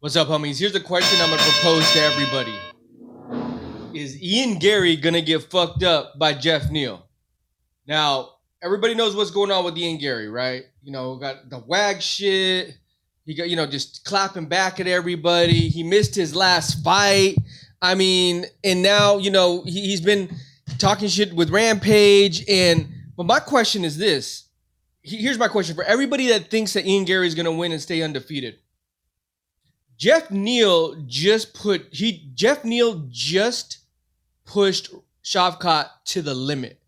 What's up, homies? Here's a question I'm gonna propose to everybody. Is Ian Garry gonna get fucked up by Geoff Neal? Now, everybody knows what's going on with Ian Garry, right? You know, got the wag shit. He got, just clapping back at everybody. He missed his last fight. I mean, and now, he's been talking shit with Rampage. But my question is this. Here's my question for everybody that thinks that Ian Garry is gonna win and stay undefeated. Geoff Neal just pushed Shavkat to the limit.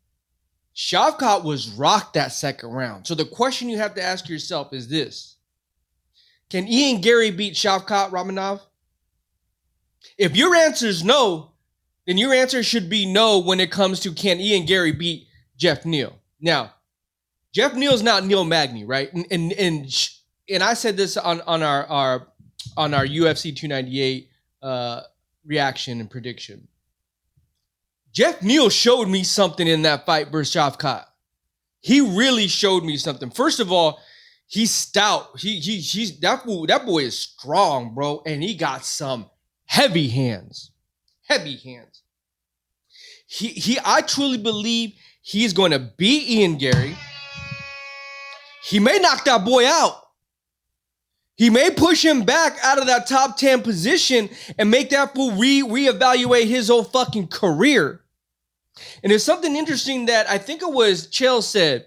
Shavkat was rocked that second round. So the question you have to ask yourself is this. Can Ian Garry beat Shavkat Ramanov? If your answer is no, then your answer should be no when it comes to can Ian Garry beat Geoff Neal. Now, Geoff Neal's not Neil Magny, right? And I said this on our UFC 298 reaction and prediction. Geoff Neal showed me something in that fight versus Shavkat. He really showed me something. First of all, he's stout. That boy is strong, bro, and he got some heavy hands. Heavy hands. I truly believe he's going to beat Ian Garry. He may knock that boy out. He may push him back out of that top 10 position and make that fool reevaluate his whole fucking career. And there's something interesting that I think it was Chael said.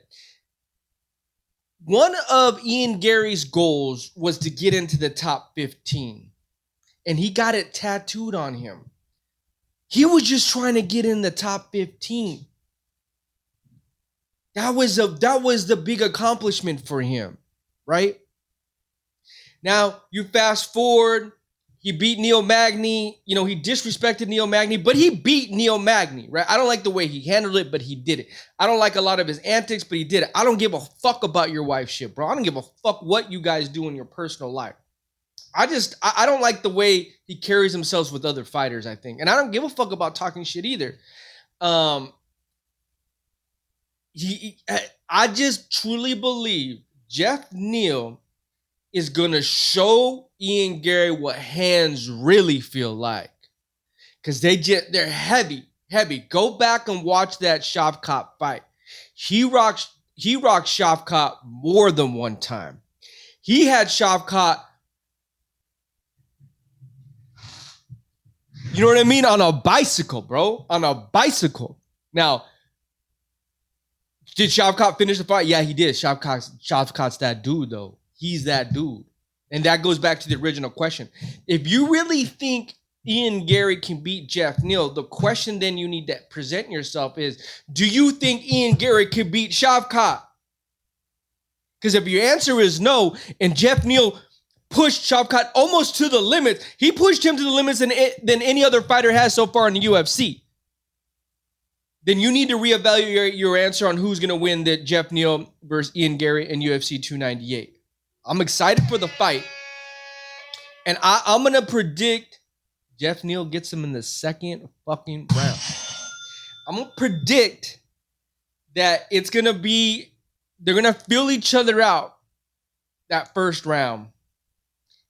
One of Ian Garry's goals was to get into the top 15. And he got it tattooed on him. He was just trying to get in the top 15. That was the big accomplishment for him, right? Now, you fast forward, he beat Neil Magny. He disrespected Neil Magny, but he beat Neil Magny, right? I don't like the way he handled it, but he did it. I don't like a lot of his antics, but he did it. I don't give a fuck about your wife shit, bro. I don't give a fuck what you guys do in your personal life. I don't like the way he carries himself with other fighters, I think. And I don't give a fuck about talking shit either. I just truly believe Geoff Neal is going to show Ian Garry what hands really feel like. Because they're heavy. Go back and watch that Shavkat fight. He rocked Shavkat more than one time. He had Shavkat, you know what I mean? On a bicycle, bro. On a bicycle. Now, did Shavkat finish the fight? Yeah, he did. Shavkat's that dude, though. He's that dude. And that goes back to the original question. If you really think Ian Garry can beat Geoff Neal, the question then you need to present yourself is, do you think Ian Garry can beat Shavkat? Because if your answer is no, and Geoff Neal pushed Shavkat almost to the limits, he pushed him to the limits than any other fighter has so far in the UFC. Then you need to reevaluate your answer on who's going to win the Geoff Neal versus Ian Garry in UFC 298. I'm excited for the fight. And I'm going to predict Geoff Neal gets him in the second fucking round. I'm going to predict that it's going to be, they're going to feel each other out that first round.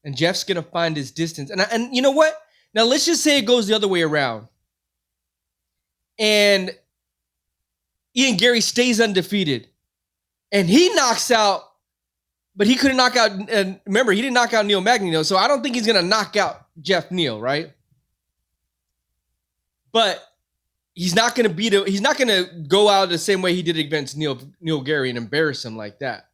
And Jeff's going to find his distance. And you know what? Now let's just say it goes the other way around. And Ian Garry stays undefeated. And he knocks out, but he couldn't knock out, and remember, he didn't knock out Neil Magny, though, so I don't think he's going to knock out Geoff Neal, right? But he's not going to go out the same way he did against Neil Garry and embarrass him like that.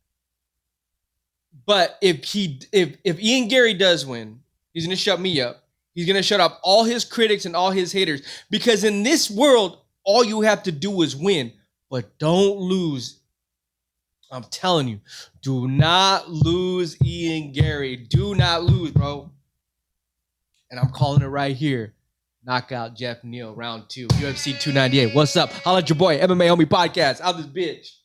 But if Ian Garry does win, he's going to shut me up. He's going to shut up all his critics and all his haters, because in this world, all you have to do is win, but don't lose. I'm telling you, do not lose Ian Garry. Do not lose, bro. And I'm calling it right here. Knockout Geoff Neal, round 2, UFC 298. What's up? Holla at your boy, MMA Homie Podcast. Out this bitch.